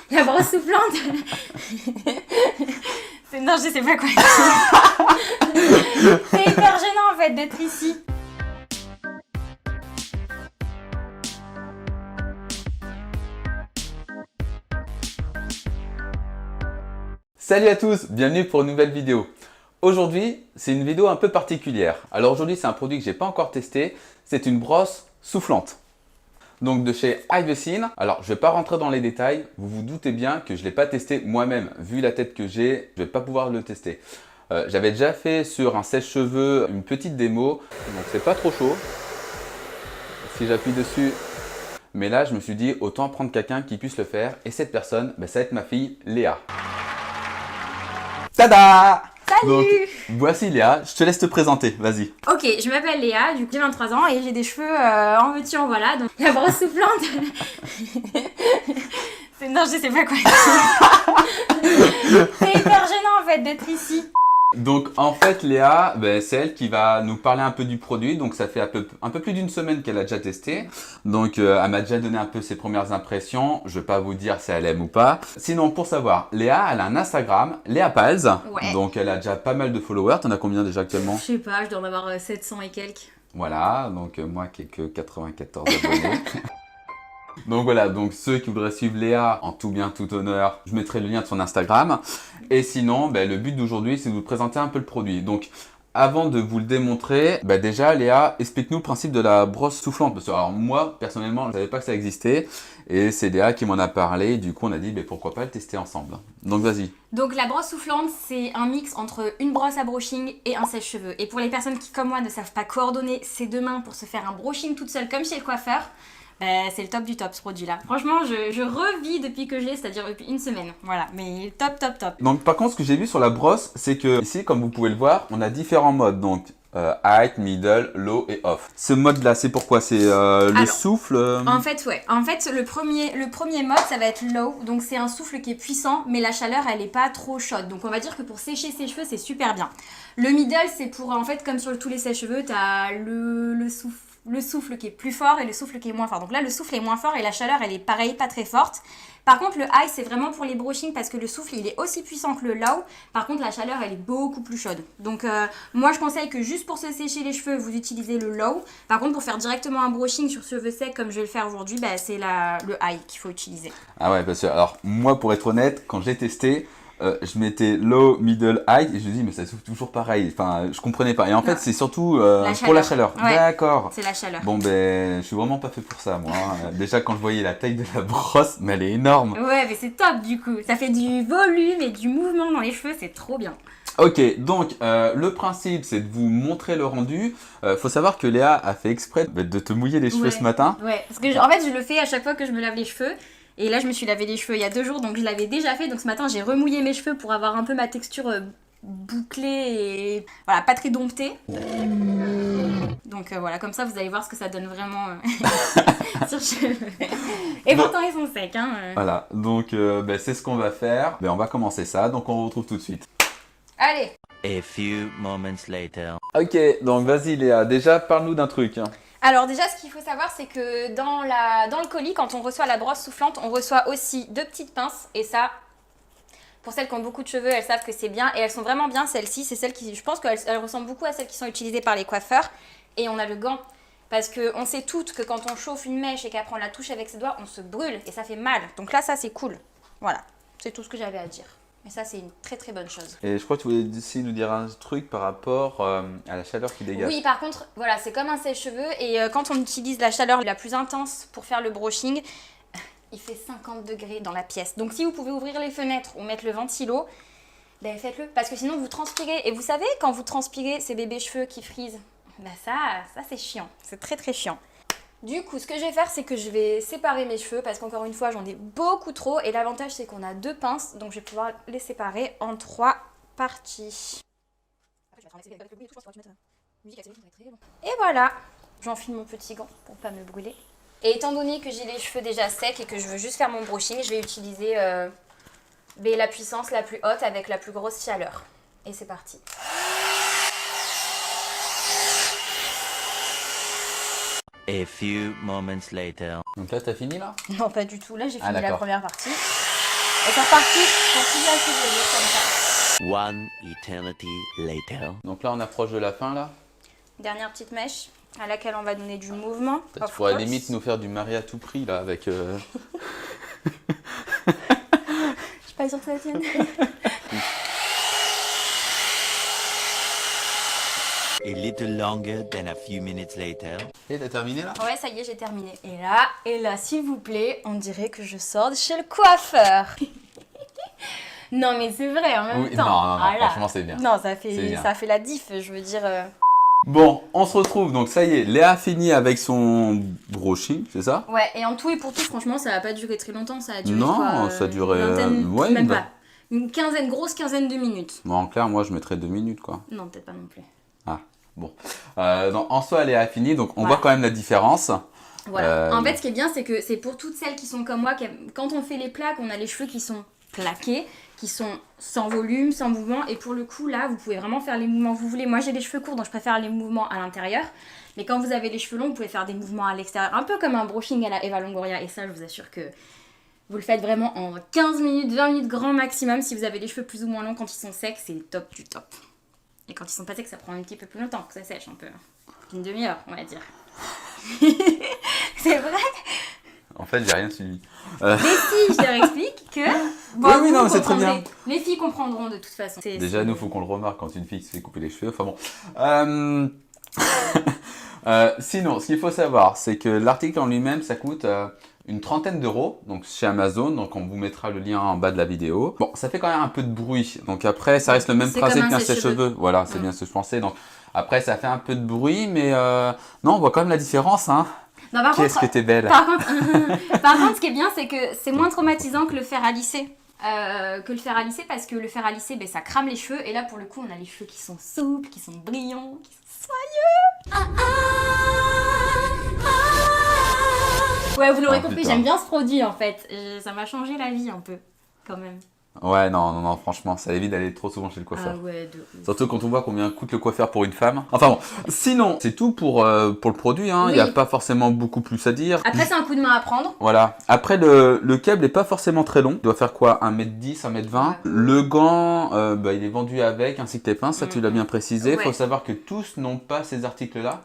La brosse soufflante. Non, je sais pas quoi dire. C'est hyper gênant en fait d'être ici. Salut à tous, bienvenue pour une nouvelle vidéo. Aujourd'hui, c'est une vidéo un peu particulière. Alors aujourd'hui, c'est un produit que j'ai pas encore testé. C'est une brosse soufflante. Donc de chez Hydrogen. Alors je vais pas rentrer dans les détails. Vous vous doutez bien que je l'ai pas testé moi-même. Vu la tête que j'ai, je vais pas pouvoir le tester. J'avais déjà fait sur un sèche-cheveux une petite démo. Donc c'est pas trop chaud. Si j'appuie dessus. Mais là, je me suis dit autant prendre quelqu'un qui puisse le faire. Et cette personne, ça va être ma fille Léa. Tada! Salut! Donc, voici Léa, je te laisse te présenter, vas-y. Ok, je m'appelle Léa, du coup j'ai 23 ans et j'ai des cheveux en veux-tu en voilà, donc la brosse soufflante. Non, je sais pas quoi dire. C'est hyper gênant en fait d'être ici. Donc en fait Léa, c'est elle qui va nous parler un peu du produit. Donc ça fait un peu plus d'une semaine qu'elle a déjà testé. Donc elle m'a déjà donné un peu ses premières impressions. Je vais pas vous dire si elle aime ou pas. Sinon pour savoir, Léa elle a un Instagram, Léa Pals. Ouais. Donc elle a déjà pas mal de followers. T'en as combien déjà actuellement? Je sais pas, je dois en avoir 700 et quelques. Voilà, donc moi qui ai que 94 abonnés. Donc voilà, donc ceux qui voudraient suivre Léa en tout bien, tout honneur, je mettrai le lien de son Instagram. Et sinon, le but d'aujourd'hui, c'est de vous présenter un peu le produit. Donc avant de vous le démontrer, déjà Léa, explique-nous le principe de la brosse soufflante. Parce que alors moi, personnellement, je ne savais pas que ça existait. Et c'est Léa qui m'en a parlé. Du coup, on a dit pourquoi pas le tester ensemble. Donc vas-y. Donc la brosse soufflante, c'est un mix entre une brosse à brushing et un sèche-cheveux. Et pour les personnes qui, comme moi, ne savent pas coordonner ses deux mains pour se faire un brushing toute seule comme chez le coiffeur, c'est le top du top ce produit-là. Franchement, je revis depuis que je l'ai, c'est-à-dire depuis une semaine. Voilà, mais top, top, top. Donc par contre, ce que j'ai vu sur la brosse, c'est que ici, comme vous pouvez le voir, on a différents modes. Donc high, middle, low et off. Ce mode-là, c'est pourquoi? C'est le souffle En fait, ouais. En fait, le premier mode, ça va être low. Donc c'est un souffle qui est puissant, mais la chaleur, elle est pas trop chaude. Donc on va dire que pour sécher ses cheveux, c'est super bien. Le middle, c'est pour, en fait, comme sur tous les sèche-cheveux, t'as le souffle qui est plus fort et le souffle qui est moins fort. Donc là, le souffle est moins fort et la chaleur, elle est pareil, pas très forte. Par contre, le high, c'est vraiment pour les brushing parce que le souffle, il est aussi puissant que le low. Par contre, la chaleur, elle est beaucoup plus chaude. Donc, moi, je conseille que juste pour se sécher les cheveux, vous utilisez le low. Par contre, pour faire directement un brushing sur cheveux secs, comme je vais le faire aujourd'hui, c'est le high qu'il faut utiliser. Ah ouais, parce que, alors, moi, pour être honnête, quand j'ai testé, je mettais low, middle, high et je me dis mais ça souffle toujours pareil. Enfin, je comprenais pas. Et en fait, c'est surtout pour la chaleur. Ouais, d'accord. C'est la chaleur. Bon, je suis vraiment pas fait pour ça, moi. Déjà, quand je voyais la taille de la brosse, mais elle est énorme. Ouais, mais c'est top du coup. Ça fait du volume et du mouvement dans les cheveux, c'est trop bien. Ok, donc le principe, c'est de vous montrer le rendu. Faut savoir que Léa a fait exprès de te mouiller les cheveux ce matin. Ouais, parce que en fait, je le fais à chaque fois que je me lave les cheveux. Et là, je me suis lavé les cheveux il y a 2 jours, donc je l'avais déjà fait. Donc ce matin, j'ai remouillé mes cheveux pour avoir un peu ma texture bouclée et voilà, pas très domptée. Donc voilà, comme ça, vous allez voir ce que ça donne vraiment sur cheveux. Et pourtant, ils sont secs. Voilà, donc c'est ce qu'on va faire. On va commencer ça, donc on retrouve tout de suite. Allez. A few moments later. Ok, donc vas-y Léa, déjà parle-nous d'un truc. Alors déjà, ce qu'il faut savoir, c'est que dans le colis, quand on reçoit la brosse soufflante, on reçoit aussi 2 petites pinces. Et ça, pour celles qui ont beaucoup de cheveux, elles savent que c'est bien. Et elles sont vraiment bien, celles-ci. C'est celles qui, je pense qu'elles ressemblent beaucoup à celles qui sont utilisées par les coiffeurs. Et on a le gant. Parce qu'on sait toutes que quand on chauffe une mèche et qu'après on la touche avec ses doigts, on se brûle. Et ça fait mal. Donc là, ça c'est cool. Voilà, c'est tout ce que j'avais à dire. Mais ça, c'est une très très bonne chose. Et je crois que tu voulais aussi nous dire un truc par rapport à la chaleur qui dégage. Oui, par contre, voilà, c'est comme un sèche-cheveux. Et quand on utilise la chaleur la plus intense pour faire le brushing, il fait 50 degrés dans la pièce. Donc si vous pouvez ouvrir les fenêtres ou mettre le ventilo, faites-le. Parce que sinon, vous transpirez. Et vous savez, quand vous transpirez, ces bébés cheveux qui frisent, ça c'est chiant. C'est très très chiant. Du coup, ce que je vais faire, c'est que je vais séparer mes cheveux parce qu'encore une fois, j'en ai beaucoup trop. Et l'avantage, c'est qu'on a 2 pinces, donc je vais pouvoir les séparer en 3 parties. Et voilà, j'enfile mon petit gant pour pas me brûler. Et étant donné que j'ai les cheveux déjà secs et que je veux juste faire mon brushing, je vais utiliser la puissance la plus haute avec la plus grosse chaleur. Et c'est parti. A few moments later. Donc là, t'as fini là? Non, pas du tout. Là, j'ai fini la première partie. Et c'est reparti pour plusieurs cheveux comme ça. One eternity later. Donc là, on approche de la fin, là. Dernière petite mèche à laquelle on va donner du mouvement. Tu pourrais limite nous faire du mari à tout prix, là, avec... Je suis pas sûre que ça tienne. A little longer than a few minutes later. Et t'as terminé, là? Ouais, ça y est, j'ai terminé. Et là, s'il vous plaît, on dirait que je sors de chez le coiffeur. Non, mais c'est vrai, en même Oui, temps. non, Voilà. franchement, c'est bien. Non, C'est bien. ça fait la diff, je veux dire... Bon, on se retrouve. Donc, ça y est, Léa a fini avec son brushing, c'est ça? Ouais, et en tout et pour tout, franchement, ça va pas durer très longtemps. Ça a duré Non, quoi, ça a duré, une vingtaine, ouais, même bah. pas. Une grosse quinzaine de minutes. Bon, en clair, moi, je mettrais 2 minutes, quoi. Non, peut-être pas non plus. Ah, bon. Donc, en soi, Léa a fini. Donc, on Voilà. voit quand même la différence. Voilà. En fait, ce qui est bien, c'est que c'est pour toutes celles qui sont comme moi, quand on fait les plaques, on a les cheveux qui sont plaqués, qui sont sans volume, sans mouvement. Et pour le coup, là, vous pouvez vraiment faire les mouvements que vous voulez. Moi, j'ai les cheveux courts, donc je préfère les mouvements à l'intérieur. Mais quand vous avez les cheveux longs, vous pouvez faire des mouvements à l'extérieur. Un peu comme un brushing à la Eva Longoria. Et ça, je vous assure que vous le faites vraiment en 15 minutes, 20 minutes grand maximum. Si vous avez les cheveux plus ou moins longs quand ils sont secs, c'est top du top. Et quand ils sont pas secs, ça prend un petit peu plus longtemps que ça sèche un peu. Une demi-heure, on va dire. C'est vrai. En fait, j'ai rien suivi. Les filles, je leur explique que... Oui, vous non, c'est très comprendrez. bien. Les filles comprendront de toute façon. Déjà, nous, faut qu'on le remarque quand une fille se fait couper les cheveux. Enfin bon. Sinon, ce qu'il faut savoir, c'est que l'article en lui-même, ça coûte une trentaine d'euros, donc chez Amazon. Donc, on vous mettra le lien en bas de la vidéo. Bon, ça fait quand même un peu de bruit. Donc après, ça reste le même C'est principe comme un qu'un sèche-cheveux. sèche-cheveux. Voilà, c'est bien ce que je pensais. Donc après, ça fait un peu de bruit, mais non, on voit quand même la différence. Hein. Non, par Qu'est-ce contre, que t'es belle. par contre, ce qui est bien, c'est que c'est moins traumatisant que le fer à lisser. Parce que le fer à lisser, ben, ça crame les cheveux. Et là, pour le coup, on a les cheveux qui sont souples, qui sont brillants, qui sont soyeux. Ouais, vous l'aurez compris, putain. j'aime bien ce produit en fait. Ça m'a changé la vie un peu, quand même. Ouais, non, franchement, ça évite d'aller trop souvent chez le coiffeur. Ah ouais, de ouf. Surtout quand on voit combien coûte le coiffeur pour une femme. Enfin bon, sinon, c'est tout pour le produit. Hein. Il n'y a Oui. pas forcément beaucoup plus à dire. Après, c'est un coup de main à prendre. Voilà. Après, le câble n'est pas forcément très long. Il doit faire quoi? 1m10, 1m20. Ouais. Le gant, il est vendu avec, ainsi que tes pinces. Ça, tu l'as bien précisé. Il Ouais. faut savoir que tous n'ont pas ces articles-là.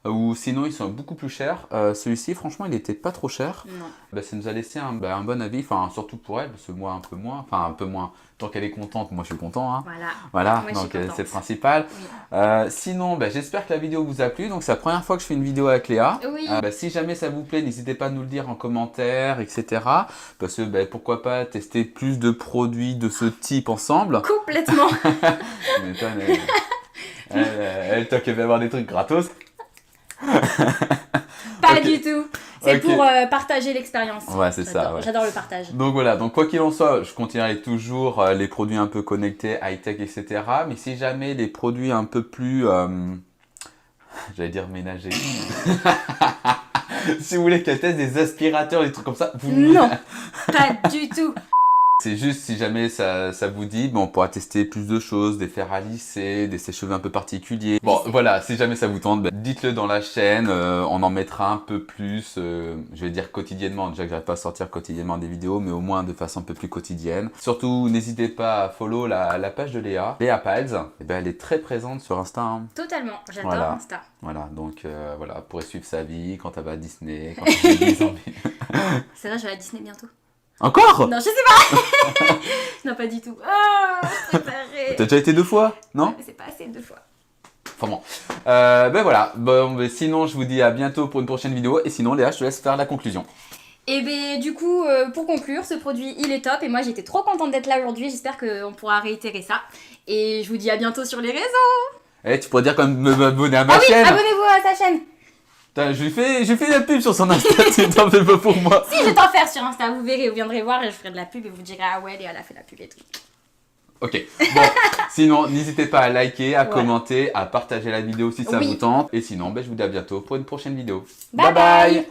Ou sinon, ils sont beaucoup plus chers. Celui-ci, franchement, il n'était pas trop cher. Non. Ça nous a laissé un bon avis. Enfin, surtout pour elle, parce que moi, un peu moins. Enfin, un peu moins. Tant qu'elle est contente, moi, je suis content. Hein. Voilà. Voilà, Moi, je donc suis contente. c'est le principal. Oui. Sinon, j'espère que la vidéo vous a plu. Donc c'est la première fois que je fais une vidéo avec Léa. Oui. Si jamais ça vous plaît, n'hésitez pas à nous le dire en commentaire, etc. Parce que pourquoi pas tester plus de produits de ce type ensemble. Complètement. Tu m'étonnes, elle toi qui veut avoir des trucs gratos. Pas Ok. du tout. C'est Ok. pour partager l'expérience. Ouais, c'est ça, ouais. J'adore le partage. Donc voilà, donc quoi qu'il en soit, je continuerai toujours les produits un peu connectés, high-tech, etc. Mais si jamais les produits un peu plus, j'allais dire ménagers, si vous voulez qu'elle teste des aspirateurs, des trucs comme ça, vous Non, pas du tout. C'est juste si jamais ça vous dit, on pourra tester plus de choses, des fers à lisser, des sèche-cheveux un peu particuliers. Bon, voilà, si jamais ça vous tente, dites-le dans la chaîne, on en mettra un peu plus, je vais dire quotidiennement, déjà que j'arrive pas à sortir quotidiennement des vidéos, mais au moins de façon un peu plus quotidienne. Surtout, n'hésitez pas à follow la page de Léa, Léa Piles. Elle est très présente sur Insta. Hein. Totalement, j'adore Voilà. Insta. Voilà, donc voilà, vous pourrez suivre sa vie quand elle va à Disney, quand elle a 10 ans. C'est vrai, je vais à Disney bientôt. Encore? Non, je sais pas. Non, pas du tout. Ah, je préparais. T'as déjà été 2 fois? Non? Mais c'est pas assez 2 fois. Enfin bon. Voilà. Sinon, je vous dis à bientôt pour une prochaine vidéo. Et sinon, Léa, je te laisse faire la conclusion. Et ben du coup, pour conclure, ce produit, il est top. Et moi, j'étais trop contente d'être là aujourd'hui. J'espère qu'on pourra réitérer ça. Et je vous dis à bientôt sur les réseaux. Tu pourrais dire quand même de m'abonner à ma Ah oui, chaîne. abonnez-vous à sa chaîne. Putain, je lui fais la pub sur son Insta, tu t'en fais pas pour moi. Si, je vais t'en faire sur Insta. Vous verrez, vous viendrez voir et je ferai de la pub. Et vous direz, ah ouais, Léa, elle a fait la pub et tout. Ok. Bon, sinon, n'hésitez pas à liker, à Ouais. commenter, à partager la vidéo si ça Oui. vous tente. Et sinon, je vous dis à bientôt pour une prochaine vidéo. Bye bye.